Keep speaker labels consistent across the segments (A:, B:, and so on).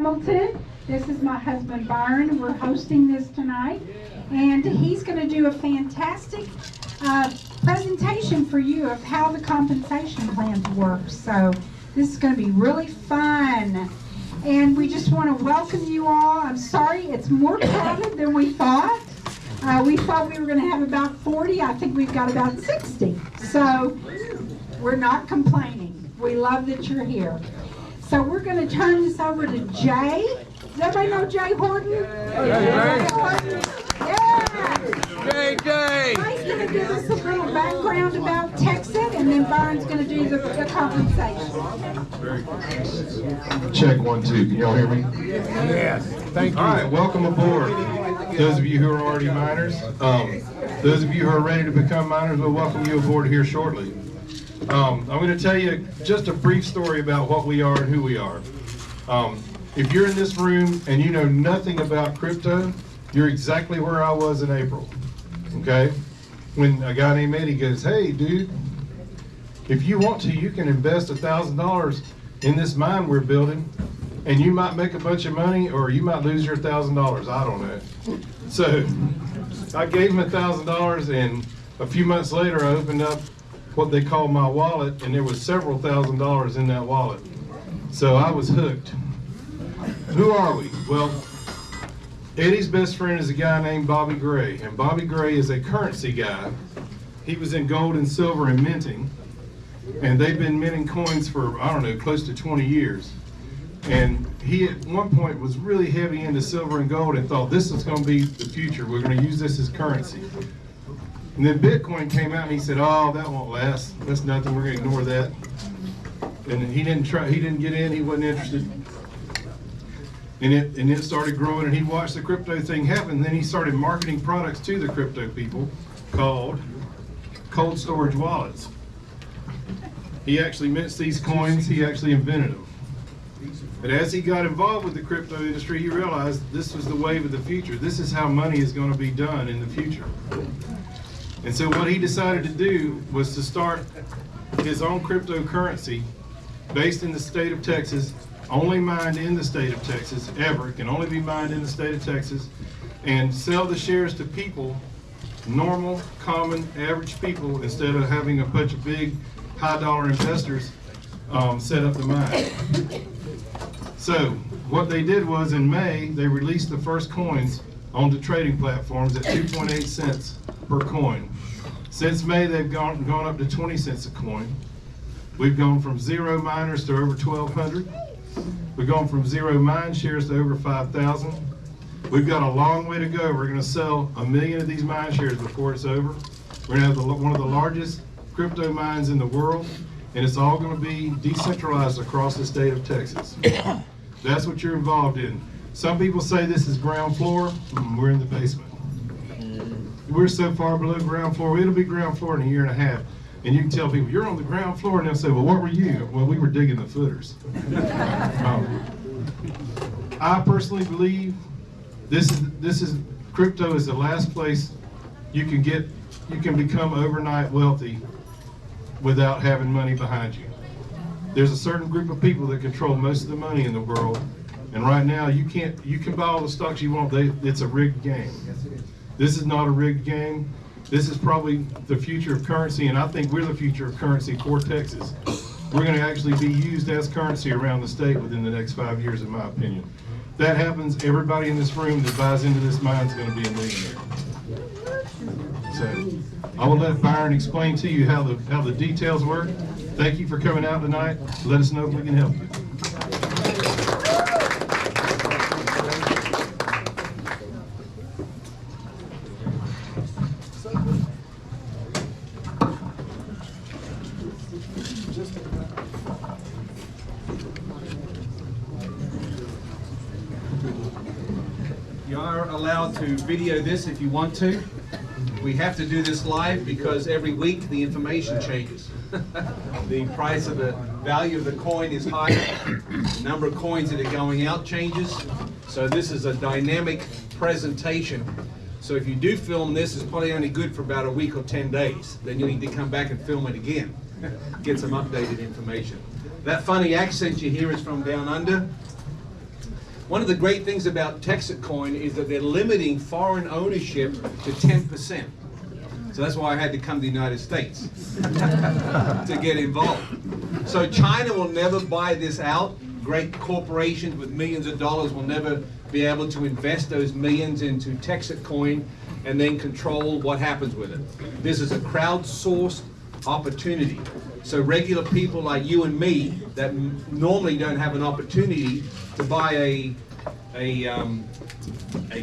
A: Hamilton. This is my husband Byron. We're hosting this tonight, and he's going to do a fantastic presentation for you of how the compensation plans work. So this is going to be really fun, and we just want to welcome you all. I'm sorry it's more crowded than we thought. We thought we were going to have about 40. I think we've got about 60. So we're not complaining. We love that you're here. So we're going to turn this over to Jay. Does everybody know Jay Horton? Jay Horton. Yeah.
B: Jay.
A: Jay's going to give us a little background about TEXIT, and then Byron's going to do the compensation.
C: Check 1, 2. Can y'all hear me?
B: Yes. Thank you.
C: All right. Welcome aboard. Those of you who are already miners, those of you who are ready to become miners, we'll welcome you aboard here shortly. I'm going to tell you just a brief story about what we are and who we are. If you're in this room and you know nothing about crypto, you're exactly where I was in April. Okay? When a guy named Eddie goes, "Hey, dude, if you want to, you can invest $1,000 in this mine we're building, and you might make a bunch of money, or you might lose your $1,000. I don't know." So I gave him $1,000, and a few months later, I opened up what they call my wallet, and there was several $1,000s in that wallet. So I was hooked. Who are we? Well, Eddie's best friend is a guy named Bobby Gray, and Bobby Gray is a currency guy. He was in gold and silver and minting, and they've been minting coins for, I don't know, close to 20 years. And he at one point was really heavy into silver and gold and thought this is going to be the future. We're going to use this as currency. And then Bitcoin came out and he said, "Oh, that won't last. That's nothing. We're going to ignore that." And he didn't try. He didn't get in. He wasn't interested. And it started growing, and he watched the crypto thing happen. Then he started marketing products to the crypto people called cold storage wallets. He actually mints these coins. He actually invented them. But as he got involved with the crypto industry, he realized this was the wave of the future. This is how money is going to be done in the future. And so what he decided to do was to start his own cryptocurrency based in the state of Texas, only mined in the state of Texas, ever. It can only be mined in the state of Texas, and sell the shares to people, normal, common, average people, instead of having a bunch of big, high-dollar investors set up the mine. So what they did was in May, they released the first coins onto trading platforms at 2.8 cents per coin. Since May, they've gone up to 20 cents a coin. We've gone from 0 miners to over 1,200. We've gone from 0 mine shares to over 5,000. We've got a long way to go. We're going to sell 1 million of these mine shares before it's over. We're going to have one of the largest crypto mines in the world, and it's all going to be decentralized across the state of Texas. That's what you're involved in. Some people say this is ground floor. We're in the basement. We're so far below ground floor. It'll be ground floor in a year and a half. And you can tell people, "You're on the ground floor," and they'll say, "Well, what were you?" Well, we were digging the footers. I personally believe this is crypto is the last place you can become overnight wealthy without having money behind you. There's a certain group of people that control most of the money in the world, and right now you can buy all the stocks you want. It's a rigged game. This is not a rigged game. This is probably the future of currency, and I think we're the future of currency for Texas. We're going to actually be used as currency around the state within the next 5 years, in my opinion. If that happens, everybody in this room that buys into this mine is going to be a millionaire. So I will let Byron explain to you how the details work. Thank you for coming out tonight. Let us know if we can help you.
D: You are allowed to video this if you want to. We have to do this live because every week the information changes. The price of the value of the coin is higher. The number of coins that are going out changes. So this is a dynamic presentation. So if you do film this, it's probably only good for about a week or 10 days. Then you need to come back and film it again. Get some updated information. That funny accent you hear is from down under. One of the great things about TEXIT coin is that they're limiting foreign ownership to 10%. So that's why I had to come to the United States to get involved. So China will never buy this out. Great corporations with millions of dollars will never be able to invest those millions into TEXIT coin and then control what happens with it. This is a crowdsourced opportunity. So regular people like you and me that normally don't have an opportunity to buy a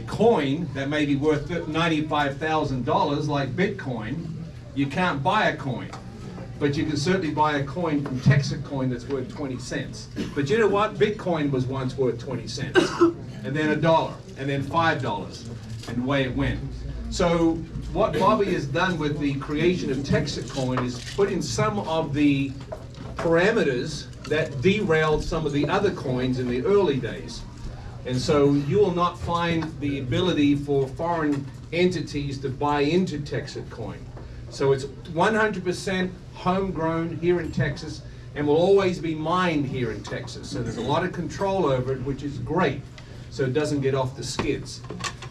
D: coin that may be worth $95,000 like Bitcoin, you can't buy a coin. But you can certainly buy a coin from TEXIT coin that's worth 20 cents. But you know what? Bitcoin was once worth 20 cents, and then $1, and then $5, and the way it went. So what Bobby has done with the creation of TEXIT coin is put in some of the parameters that derailed some of the other coins in the early days. And so you will not find the ability for foreign entities to buy into TEXIT coin. So it's 100% homegrown here in Texas and will always be mined here in Texas. So there's a lot of control over it, which is great, so it doesn't get off the skids.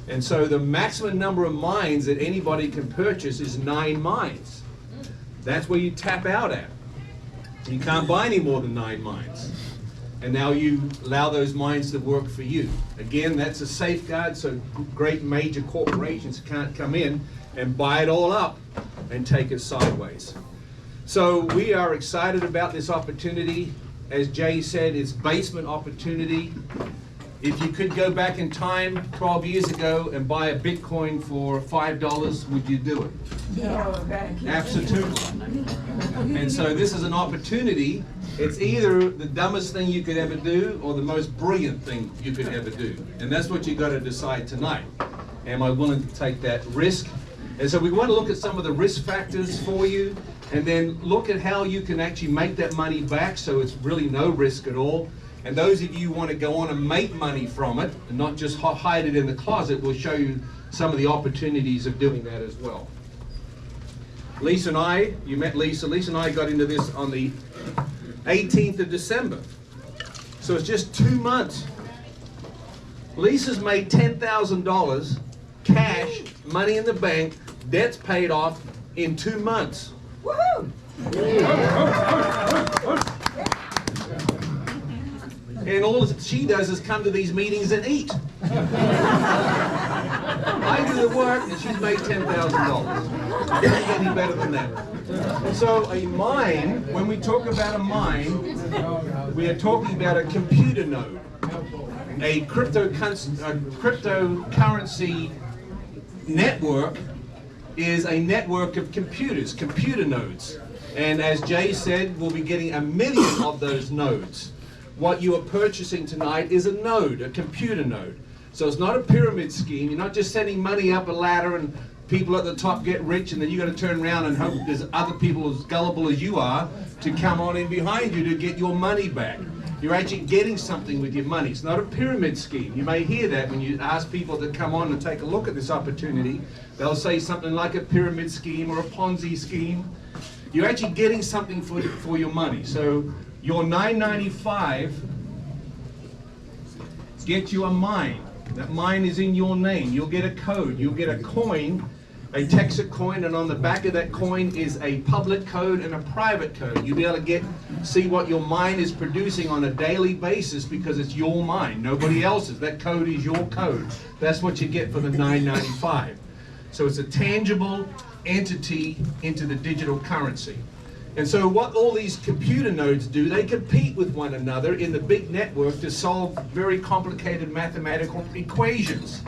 D: And so the maximum number of mines that anybody can purchase is 9 mines. That's where you tap out at. You can't buy any more than 9 mines. And now you allow those mines to work for you. Again, that's a safeguard, so great major corporations can't come in and buy it all up and take it sideways. So we are excited about this opportunity. As Jay said, it's basement opportunity. If you could go back in time 12 years ago and buy a Bitcoin for $5, would you do it?
E: Yeah.
D: Absolutely. And so this is an opportunity. It's either the dumbest thing you could ever do or the most brilliant thing you could ever do. And that's what you got to decide tonight. Am I willing to take that risk? And so we want to look at some of the risk factors for you and then look at how you can actually make that money back so it's really no risk at all. And those of you who want to go on and make money from it and not just hide it in the closet, we'll show you some of the opportunities of doing that as well. Lisa and I, you met Lisa. Lisa and I got into this on the 18th of December. So it's just 2 months. Lisa's made $10,000 cash, money in the bank, debts paid off in 2 months.
E: Woohoo!
D: And all she does is come to these meetings and eat. I do the work and she's made $10,000. Doesn't get any better than that. So a mine, when we talk about a mine, we are talking about a computer node. A cryptocurrency network is a network of computers, computer nodes. And as Jay said, we'll be getting 1 million of those nodes. What you are purchasing tonight is a node, a computer node. So it's not a pyramid scheme. You're not just sending money up a ladder and people at the top get rich and then you got to turn around and hope there's other people as gullible as you are to come on in behind you to get your money back. You're actually getting something with your money. It's not a pyramid scheme. You may hear that when you ask people to come on and take a look at this opportunity. They'll say something like a pyramid scheme or a Ponzi scheme. You're actually getting something for your money. So your $9.95 gets you a mine. That mine is in your name. You'll get a code. You'll get a coin, a TEXIT coin, and on the back of that coin is a public code and a private code. You'll be able to see what your mine is producing on a daily basis because it's your mine, nobody else's. That code is your code. That's what you get for the $9.95. So it's a tangible entity into the digital currency. And so what all these computer nodes do, they compete with one another in the big network to solve very complicated mathematical equations.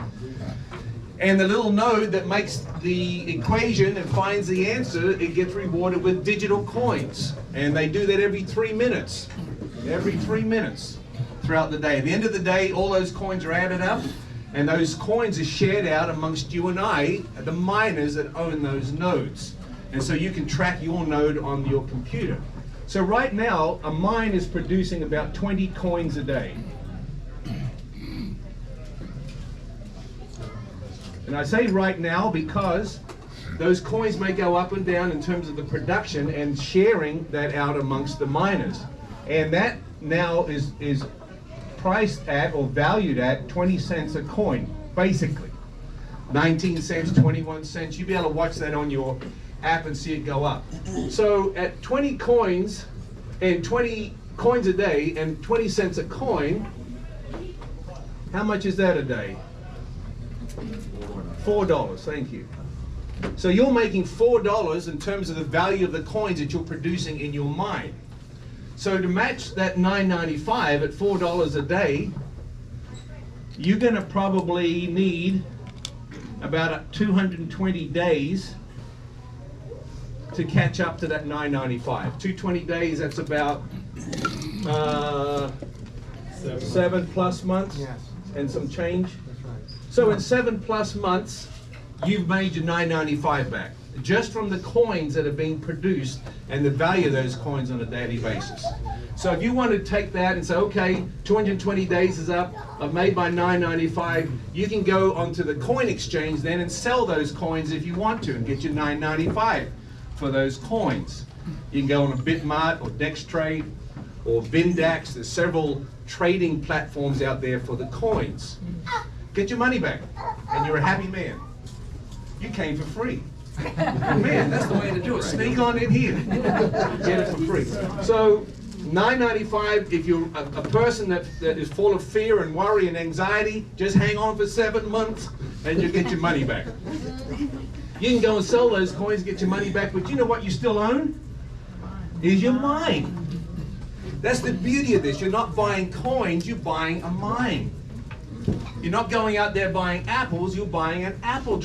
D: And the little node that makes the equation and finds the answer, it gets rewarded with digital coins. And they do that every 3 minutes. Every 3 minutes throughout the day. At the end of the day, all those coins are added up, and those coins are shared out amongst you and I, the miners that own those nodes. And so you can track your node on your computer. So right now, a mine is producing about 20 coins a day. And I say right now because those coins may go up and down in terms of the production and sharing that out amongst the miners. And that now is priced at or valued at 20 cents a coin, basically. 19 cents, 21 cents. You'll be able to watch that on your app and see it go up. So at 20 coins and 20 coins a day and 20 cents a coin, how much is that a day? $4, thank you. So you're making $4 in terms of the value of the coins that you're producing in your mine. So to match that $9.95 at $4 a day, you're gonna probably need about 220 days to catch up to that $9.95. 220 days, that's about 7+ months and some change. So in 7+ months, you've made your $9.95 back, just from the coins that are being produced and the value of those coins on a daily basis. So if you want to take that and say, okay, 220 days is up, I've made my $9.95, you can go onto the coin exchange then and sell those coins if you want to and get your $9.95 for those coins. You can go on a Bitmart or Dextrade or Vindax. There's several trading platforms out there for the coins. Get your money back and you're a happy man. You came for free. Man, that's the way to do it. Sneak on in here. Get it for free. So $9.95, if you're a person that is full of fear and worry and anxiety, just hang on for 7 months and you'll get your money back. You can go and sell those coins and get your money back, but you know what you still own? Is your mine. That's the beauty of this. You're not buying coins, you're buying a mine. You're not going out there buying apples, you're buying an apple tree.